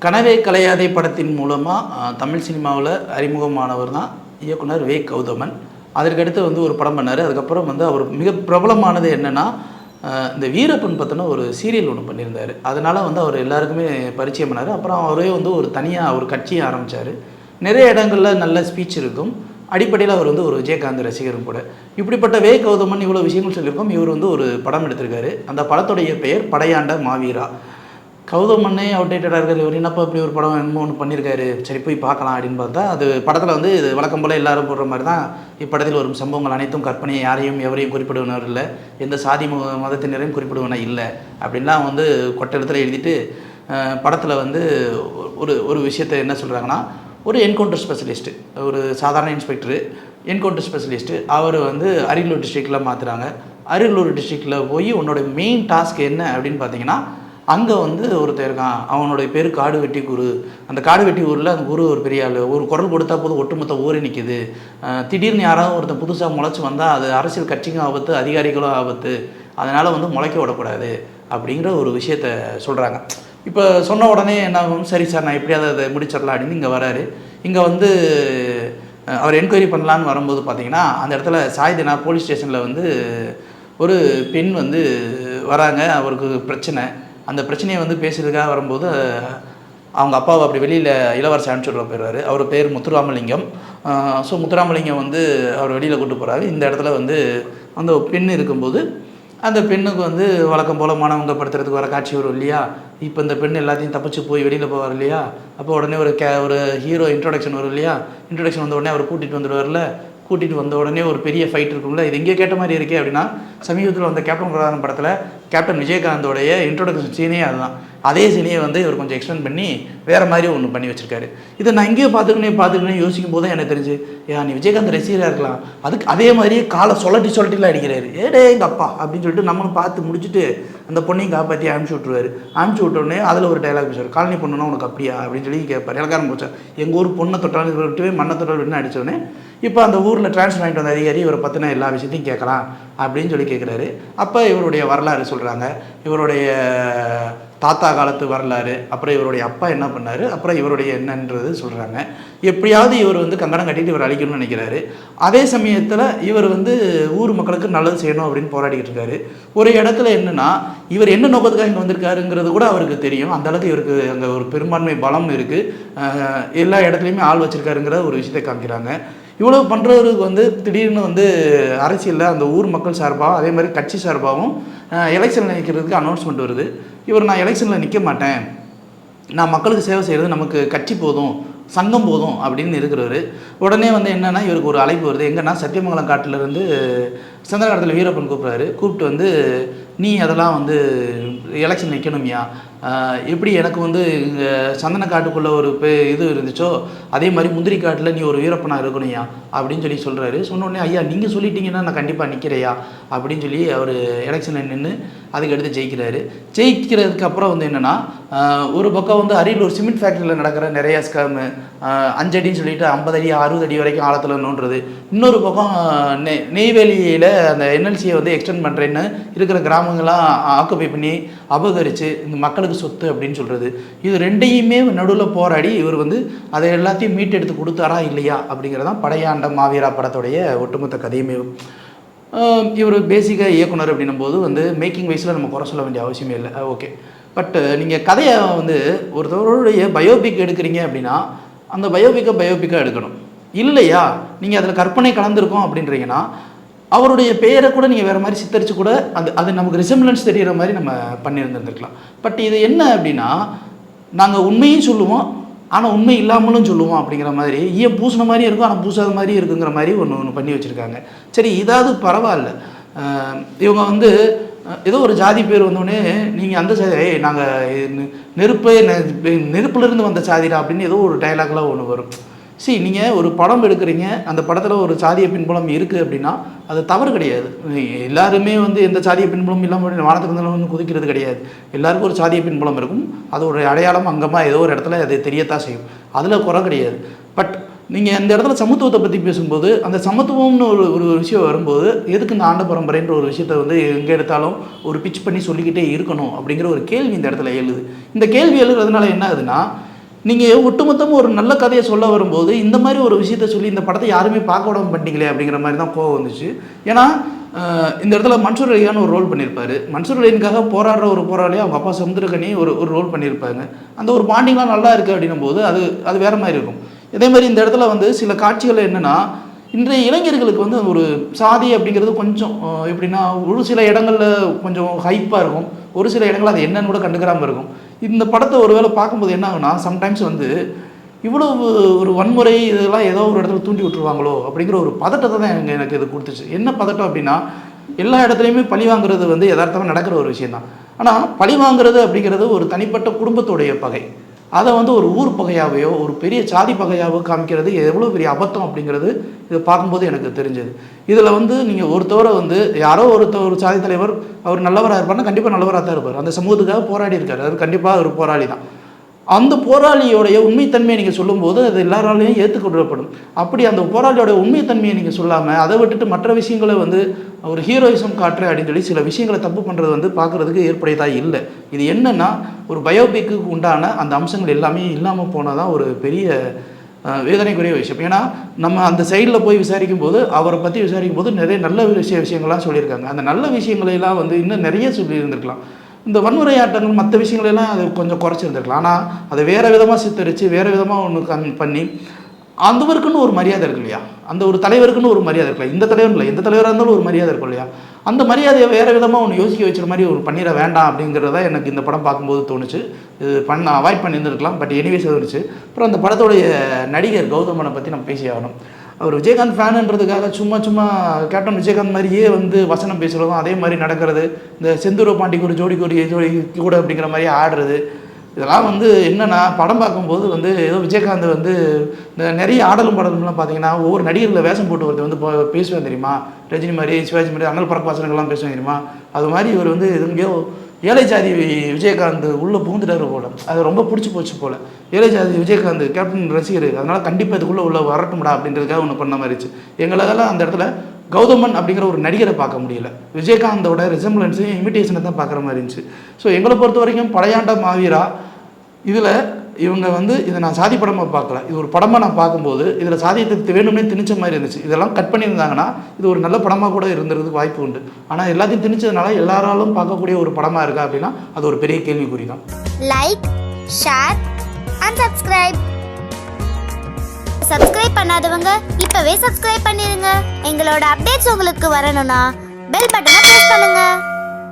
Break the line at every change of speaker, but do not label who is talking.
கனவே கலையாதே படத்தின் மூலமாக தமிழ் சினிமாவில் அறிமுகமானவர் தான் இயக்குனர் வே கௌதமன். அதற்கடுத்து வந்து ஒரு படம் பண்ணார். அதுக்கப்புறம் வந்து அவர் மிக பிரபலமானது என்னென்னா இந்த வீரப்பன் பற்றின ஒரு சீரியல் ஒன்று பண்ணியிருந்தார். அதனால் வந்து அவர் எல்லாருக்குமே பரிச்சயம் பண்ணார். அப்புறம் அவரே வந்து ஒரு தனியாக ஒரு கட்சியை ஆரம்பித்தார். நிறைய இடங்களில் நல்ல ஸ்பீச் இருக்கும். அடிப்படையில் அவர் வந்து ஒரு விஜயகாந்த் ரசிகரும் கூட. இப்படிப்பட்ட வே கௌதமன் இவ்வளோ விஷயங்கள் சொல்லியிருக்கோம். இவர் வந்து ஒரு படம் எடுத்திருக்காரு. அந்த படத்துடைய பெயர் படையாண்ட மாவீரா. கௌதமன்னே அவுடேட்டடாக இருக்கார். இவர் என்னப்பா இப்படி ஒரு படம் என்னமோ ஒன்று பண்ணியிருக்காரு, சரி போய் பார்க்கலாம் அப்படின்னு பார்த்தா அது படத்தில் வந்து இது வழக்கம் போல் எல்லாரும் போடுற மாதிரி தான். இப்படத்தில் வரும் சம்பவங்கள் அனைத்தும் கற்பனை, யாரையும் எவரையும் குறிப்பிடுவனர் இல்லை, எந்த சாதி மதத்தினரையும் குறிப்பிடுவன இல்லை அப்படின்லாம் வந்து கொட்டெழுத்தில் எழுதிட்டு படத்தில் வந்து ஒரு விஷயத்தை என்ன சொல்கிறாங்கன்னா, ஒரு என்கவுண்டர் ஸ்பெஷலிஸ்ட்டு, ஒரு சாதாரண இன்ஸ்பெக்டரு என்கவுண்டர் ஸ்பெஷலிஸ்ட்டு அவர் வந்து அரியலூர் டிஸ்ட்ரிக்டில் மாற்றுறாங்க. அரியலூர் டிஸ்ட்ரிக்டில் போய் உன்னோட மெயின் டாஸ்க் என்ன அப்படின்னு பார்த்தீங்கன்னா, அங்கே வந்து ஒருத்தர் இருக்கான், அவனுடைய பேர் காடு வெட்டி குரு. அந்த காடு வெட்டி ஊரில் அந்த குரு ஒரு பெரிய ஆள், ஒரு குரல் கொடுத்தா போதும் ஒட்டுமொத்த ஊரே நிற்கிது. திடீர்னு யாராவது ஒருத்தன் புதுசாக முளைச்சி வந்தால் அது அரசியல் கட்சிக்கும் ஆபத்து, அதிகாரிகளும் ஆபத்து. அதனால் வந்து முளைக்க விடக்கூடாது அப்படிங்கிற ஒரு விஷயத்த சொல்கிறாங்க. இப்போ சொன்ன உடனே என்ன ஆகும், சரி சார் நான் எப்படியாவது அதை முடிச்சிடலாம் அப்படின்னு இங்கே வராரு. இங்கே வந்து அவர் என்கொயரி பண்ணலான்னு வரும்போது பார்த்தீங்கன்னா, அந்த இடத்துல சாய்தினா போலீஸ் ஸ்டேஷனில் வந்து ஒரு பெண் வந்து வராங்க. அவருக்கு பிரச்சனை. அந்த பிரச்சனையை வந்து பேசுறதுக்காக வரும்போது அவங்க அப்பாவை அப்படி வெளியில் இளவரசி அனுப்பிச்சுட்ற போயிடுவார். அவர் பேர் முத்துராமலிங்கம். ஸோ முத்துராமலிங்கம் வந்து அவர் வெளியில் கூப்பிட்டு போகிறாரு. இந்த இடத்துல வந்து அந்த பெண் இருக்கும்போது அந்த பெண்ணுக்கு வந்து வழக்கம் போல் மாணவங்க படுத்துறதுக்கு வர காட்சி வரும் இல்லையா. இப்போ இந்த பெண் எல்லாத்தையும் தப்பிச்சு போய் வெளியில் போவார் இல்லையா. அப்போ உடனே ஒரு ஹீரோ இன்ட்ரோடக்ஷன் வரும் இல்லையா. இன்ட்ரோடக்ஷன் வந்த உடனே அவர் கூட்டிகிட்டு வந்துடுவார்ல. கூட்டிகிட்டு வந்த உடனே ஒரு பெரிய ஃபைட் இருக்கும்ல. இது எங்கேயே கேட்ட மாதிரி இருக்கே அப்படின்னா, சமீபத்தில் வந்த கேப்டன் பிரதான படத்தில் கேப்டன் விஜயகாந்தோடைய இன்ட்ரோடக்ஷன் சீனே அதுதான். அதே சீனையை வந்து இவர் கொஞ்சம் எக்ஸ்டெண்ட் பண்ணி வேறு மாதிரி ஒன்று பண்ணி வச்சுருக்காரு. இதை நான் எங்கேயோ பார்த்துக்கணும் யோசிக்கும் போது தான் எனக்கு தெரிஞ்சு, நீ விஜயகாந்த் ரசிகராக இருக்கலாம், அதுக்கு அதே மாதிரியே காலை சொல்லட்டிலாம் அடிக்கிறாரு. ஏடே எங்கள் அப்பா அப்படின்னு சொல்லிட்டு நம்மளும் பார்த்து முடிச்சுட்டு அந்த பொண்ணையும் காப்பாற்றி அனுப்பிச்சி விட்ருவார். அனுப்பிச்சி விட்டோடனே அதில் ஒரு டைலாக் பேசுவார், காலனி பொண்ணுன்னா உனக்கு அப்படியா அப்படின்னு சொல்லி கேட்பார். இலக்காரம் போச்சா, எங்கள் ஊர் பொண்ணை தொட்டாலும் விட்டுவே மண்ணை தொட்டால் விட்டுன்னு அடித்தோடனே இப்போ அந்த ஊரில் ட்ரான்ஸ்ஃபர் வாங்கிட்டு வந்த அதிகாரி இவரை பற்றின எல்லா விஷயத்தையும் கேட்கலாம் அப்படின்னு சொல்லி கேட்குறாரு. அப்போ இவருடைய வரலாறு சொல்கிறாங்க, இவருடைய தாத்தா காலத்து வரலாறு, அப்புறம் இவருடைய அப்பா என்ன பண்ணார், அப்புறம் இவருடைய என்னன்றது சொல்கிறாங்க. எப்படியாவது இவர் வந்து கங்கணம் கட்டிட்டு இவர் அழிக்கணும்னு நினைக்கிறாரு. அதே சமயத்தில் இவர் வந்து ஊர் மக்களுக்கு நல்லது செய்யணும் அப்படின்னு போராடிக்கிட்டு இருக்காரு. ஒரு இடத்துல என்னென்னா, இவர் என்ன நோக்கத்துக்காக இங்கே வந்திருக்காருங்கிறது கூட அவருக்கு தெரியும். அந்தளவுக்கு இவருக்கு அங்கே ஒரு பெரும்பான்மை பலம் இருக்குது, எல்லா இடத்துலையுமே ஆள் வச்சுருக்காருங்கிற ஒரு விஷயத்தை காமிக்கிறாங்க. இவ்வளோ பண்ணுறவருக்கு வந்து திடீர்னு வந்து அரசியலில் அந்த ஊர் மக்கள் சார்பாகவும் அதே மாதிரி கட்சி சார்பாகவும் எலெக்ஷனில் நிற்கிறதுக்கு அனௌன்ஸ்மெண்ட் வருது. இவர் நான் எலெக்ஷனில் நிற்க மாட்டேன், நான் மக்களுக்கு சேவை செய்கிறது நமக்கு கட்சி போதும், சங்கம் போதும் அப்படின்னு இருக்கிறவர். உடனே வந்து என்னென்னா இவருக்கு ஒரு அழைப்பு வருது. எங்கன்னா சத்தியமங்கலம் காட்டிலேருந்து சந்திரகாலத்தில் வீரப்பன் கூப்பிட்டு வந்து, நீ அதெல்லாம் வந்து எலெக்ஷன் நிற்கணும்யா, எப்படி எனக்கு வந்து இங்கே சந்தன காட்டுக்குள்ளே ஒரு இது இருந்துச்சோ அதே மாதிரி முந்திரி காட்டில் நீ ஒரு வீரப்பனாக இருக்கணும்யா அப்படின்னு சொல்கிறாரு. சொன்னோடனே ஐயா நீங்கள் சொல்லிட்டீங்கன்னா நான் கண்டிப்பாக நிற்கிறையா அப்படின்னு சொல்லி அவர் எலெக்ஷனில் நின்று அதுக்கடுத்து ஜெயிக்கிறாரு. ஜெயிக்கிறதுக்கு அப்புறம் வந்து என்னென்னா, ஒரு பக்கம் வந்து அரியலூர் சிமெண்ட் ஃபேக்ட்ரியில் நடக்கிற நிறையா ஸ்கேமு, 5 அடின்னு சொல்லிட்டு 50 அடி 60 அடி வரைக்கும் ஆழத்தில் நோண்டுறது. இன்னொரு பக்கம் நெய்வேலியில் அந்த என்எல்சியை வந்து எக்ஸ்டெண்ட் பண்ணுறேன்னு இருக்கிற கிராமங்களாம் ஆக்குபை பண்ணி அபகரித்து இந்த மக்களுக்கு சொத்து அப்படின்னு சொல்கிறது. இது ரெண்டையுமே நடுவில் போராடி இவர் வந்து அதை எல்லாத்தையும் மீட்டெடுத்து கொடுத்தாரா இல்லையா அப்படிங்கிறதான் படையாண்ட மாவீரா படத்துடைய ஒட்டுமொத்த கதையுமே. இவர் பேசிக்காக இயக்குனர் அப்படின்னும் போது வந்து மேக்கிங் வைஸில் நம்ம குறை சொல்ல வேண்டிய அவசியமே இல்லை, ஓகே. பட் நீங்கள் கதையை வந்து ஒருத்தவருடைய பயோபிக் எடுக்கிறீங்க அப்படின்னா அந்த பயோபிக்காக எடுக்கணும் இல்லையா. நீங்கள் அதில் கற்பனை கலந்துருக்கோம் அப்படின்றீங்கன்னா அவருடைய பேரை கூட நீங்கள் வேறு மாதிரி சித்தரித்து கூட அது நமக்கு ரிசம்பிளன்ஸ் தெரிகிற மாதிரி நம்ம பண்ணியிருந்துருக்கலாம். பட் இது என்ன அப்படின்னா, நாங்கள் உண்மையும் சொல்லுவோம் ஆனால் உண்மை இல்லாமலும் சொல்லுவோம் அப்படிங்கிற மாதிரி, ஏன் பூசின மாதிரி இருக்கும் ஆனால் பூசாத மாதிரி இருக்குங்கிற மாதிரி ஒன்று பண்ணி வச்சுருக்காங்க. சரி இதாவது பரவாயில்ல. இவங்க வந்து ஏதோ ஒரு ஜாதி பேர் வந்தோடனே நீங்கள் அந்த சாதி, நாங்கள் நெருப்புலேருந்து வந்த சாதிடா அப்படின்னு ஏதோ ஒரு டைலாக்லாம் ஒன்று வரும். சரி, நீங்கள் ஒரு படம் எடுக்கிறீங்க, அந்த படத்தில் ஒரு சாதிய பின்புலம் இருக்குது அப்படின்னா அது தவறு கிடையாது. எல்லாருமே வந்து எந்த சாதிய பின்புலம் இல்லாமல் வானத்துக்கு வந்து குதிக்கிறது கிடையாது. எல்லாருக்கும் ஒரு சாதிய பின்புலம் இருக்கும், அது ஒரு அடையாளம் அங்கமாக ஏதோ ஒரு இடத்துல அது தெரியத்தான் செய்யும், அதில் குறை கிடையாது. பட் நீங்கள் இந்த இடத்துல சமத்துவத்தை பற்றி பேசும்போது அந்த சமத்துவம்னு ஒரு விஷயம் வரும்போது எதுக்கு இந்த ஆண்ட பரம்பரைன்ற ஒரு விஷயத்தை வந்து எங்கே எடுத்தாலும் ஒரு பிச் பண்ணி சொல்லிக்கிட்டே இருக்கணும் அப்படிங்கிற ஒரு கேள்வி இந்த இடத்துல எழுது. இந்த கேள்வி எழுதுறதுனால என்ன ஆகுதுன்னா, நீங்கள் ஒட்டுமொத்தமாக ஒரு நல்ல கதையை சொல்ல வரும்போது இந்த மாதிரி ஒரு விஷயத்த சொல்லி இந்த படத்தை யாருமே பார்க்க விடாம பண்ணிட்டீங்களே அப்படிங்கிற மாதிரி தான் கோவம் வந்துச்சு. ஏன்னா இந்த இடத்துல மன்சூர் அலிகான் ஒரு ரோல் பண்ணியிருப்பார். மன்சூர் அலிகானுக்காக போராடுற ஒரு போராளி அவங்க அப்பா சமுத்திரகனி ஒரு ரோல் பண்ணியிருப்பாங்க. அந்த ஒரு பாண்டிங்லாம் நல்லா இருக்குது அப்படின்னும் போது அது வேறு மாதிரி இருக்கும். இதே மாதிரி இந்த இடத்துல வந்து சில காட்சிகள் என்னென்னா, இன்றைய இளைஞர்களுக்கு வந்து ஒரு சாதி அப்படிங்கிறது கொஞ்சம் எப்படின்னா ஒரு சில இடங்களில் கொஞ்சம் ஹைப்பாக இருக்கும், ஒரு சில இடங்கள் அது என்னன்னு கூட கண்டுக்கிறாமல் இருக்கும். இந்த படத்தை ஒரு வேளை பார்க்கும்போது என்ன ஆகுனா, சம்டைம்ஸ் வந்து இவ்வளவு ஒரு வன்முறை இதெல்லாம் ஏதோ ஒரு இடத்துல தூண்டி விட்டுருவாங்களோ அப்படிங்கிற ஒரு பதட்டத்தை தான் எனக்கு இது கொடுத்துச்சு. என்ன பதட்டம் அப்படின்னா, எல்லா இடத்துலையுமே பழி வாங்குறது வந்து யதார்த்தமாக நடக்கிற ஒரு விஷயந்தான். ஆனால் பழி வாங்குறது அப்படிங்கிறது ஒரு தனிப்பட்ட குடும்பத்துடைய பகை. அதை வந்து ஒரு ஊர் பகையாவையோ ஒரு பெரிய சாதி பகையாவோ காமிக்கிறது எவ்வளோ பெரிய அபத்தம் அப்படிங்கிறது இதை பார்க்கும்போது எனக்கு தெரிஞ்சது. இதில் வந்து நீங்கள் ஒருத்தவரை வந்து யாரோ ஒரு சாதி தலைவர் அவர் நல்லவராக இருப்பார்னா கண்டிப்பாக நல்லவராக தான் இருப்பார். அந்த சமூகத்துக்காக போராடி இருக்கார், அவர் கண்டிப்பாக ஒரு போராளி தான். அந்த போராளியோடைய உண்மைத்தன்மையை நீங்கள் சொல்லும்போது அது எல்லாராலையும் ஏற்றுக்கொள்ளப்படும். அப்படி அந்த போராளியோட உண்மைத்தன்மையை நீங்கள் சொல்லாமல் அதை விட்டுட்டு மற்ற விஷயங்களை வந்து ஒரு ஹீரோயிசம் காட்டுற அப்படின்னு சொல்லி சில விஷயங்களை தப்பு பண்ணுறது வந்து பார்க்குறதுக்கு ஏற்புடையதாக இல்லை. இது என்னென்னா, ஒரு பயோபிக்கு உண்டான அந்த அம்சங்கள் எல்லாமே இல்லாமல் போனால் தான் ஒரு பெரிய வேதனைக்குரிய விஷயம். ஏன்னா நம்ம அந்த சைடில் போய் விசாரிக்கும் போது, அவரை பற்றி விசாரிக்கும் போது நிறைய நல்ல விஷயங்கள்லாம் சொல்லியிருக்காங்க. அந்த நல்ல விஷயங்களெல்லாம் வந்து இன்னும் நிறைய சொல்லியிருந்திருக்கலாம். இந்த வன்முறையாட்டங்கள் மற்ற விஷயங்களெல்லாம் அது கொஞ்சம் குறைச்சிருந்துருக்கலாம். ஆனால் அதை வேறு விதமாக சித்தரித்து வேறு விதமாக ஒன்று பண்ணி அந்தவருக்குன்னு ஒரு மரியாதை இருக்கு இல்லையா, அந்த ஒரு தலைவருக்குன்னு ஒரு மரியாதை இருக்குல்ல, இந்த தலைவர் இல்லை எந்த தலைவராக இருந்தாலும் ஒரு மரியாதை இருக்கும் இல்லையா, அந்த மரியாதையை வேறு விதமாக ஒன்று யோசிக்க வச்சுற மாதிரி ஒரு பண்ணிட வேண்டாம் அப்படிங்கிறத எனக்கு இந்த படம் பார்க்கும்போது தோணுச்சு. இது அவாய்ட் பண்ணியிருந்துருக்கலாம், பட் எனிவேஸ் இருந்துச்சு. அப்புறம் அந்த படத்தோடைய நடிகர் கௌதமனை பற்றி நம்ம பேசி ஆகணும். அவர் விஜயகாந்த் ஃபேனுன்றதுக்காக சும்மா கேப்டன் விஜயகாந்த் மாதிரியே வந்து வசனம் பேசுகிறதும் அதே மாதிரி நடக்கிறது, இந்த செந்தூர பாண்டிக்கு ஒரு ஜோடி கூட அப்படிங்கிற மாதிரி ஆடுறது, இதெல்லாம் வந்து என்னென்னா படம் பார்க்கும்போது வந்து ஏதோ விஜயகாந்த் வந்து இந்த நிறைய ஆடலும் பாடலும்லாம் பார்த்தீங்கன்னா ஒவ்வொரு நடிகர்களை வேஷம் போட்டு வந்து வந்து பேசுவேன் தெரியுமா, ரஜினி மாதிரி சிவாஜி மாதிரி அண்ணல் பரப்பாசனங்கள்லாம் பேசுவேன் தெரியுமா, அது மாதிரி இவர் வந்து எங்கேயோ ஏழை ஜாதி விஜயகாந்த் உள்ளே புகுந்துட்டார் போல், அது ரொம்ப பிடிச்சி போச்சு போல். ஏழை ஜாதி விஜயகாந்த் கேப்டன் ரசிகர், அதனால் கண்டிப்பாக இதுக்குள்ளே உள்ள வரட்டும்டா அப்படின்றதுக்காக ஒன்று பண்ண மாதிரிச்சு. எங்களால் அந்த இடத்துல கௌதமன் அப்படிங்கிற ஒரு நடிகரை பார்க்க முடியல, விஜயகாந்தோட ரிசம்பிளன்ஸையும் இமிட்டேஷனை தான் பார்க்குற மாதிரி இருந்துச்சு. ஸோ எங்களை பொறுத்த வரைக்கும் பழையாண்ட மாவீரா இதில் இவங்க வந்து இதை நான் சாதி படமாக பார்க்கல, இது ஒரு படமாக நான் பார்க்கும்போது இதில் சாதியத்தை வேணும்னே திணிச்ச மாதிரி இருந்துச்சு. இதெல்லாம் கட் பண்ணியிருந்தாங்கன்னா இது ஒரு நல்ல படமாக கூட இருந்துறதுக்கு வாய்ப்பு உண்டு. ஆனால் எல்லாத்தையும் திணிச்சதுனால எல்லாராலும் பார்க்கக்கூடிய ஒரு படமாக இருக்கா அப்படின்னா அது ஒரு பெரிய கேள்விக்குறி தான். லைக், ஷேர் அண்ட் சப்ஸ்கிரைப் பண்ணாதவங்க இப்பவே சப்ஸ்கிரைப் பண்ணிருங்க. எங்களோட அப்டேட்ஸ் உங்களுக்கு வரணும்னா பெல் பட்டனை பிரஸ் பண்ணுங்க.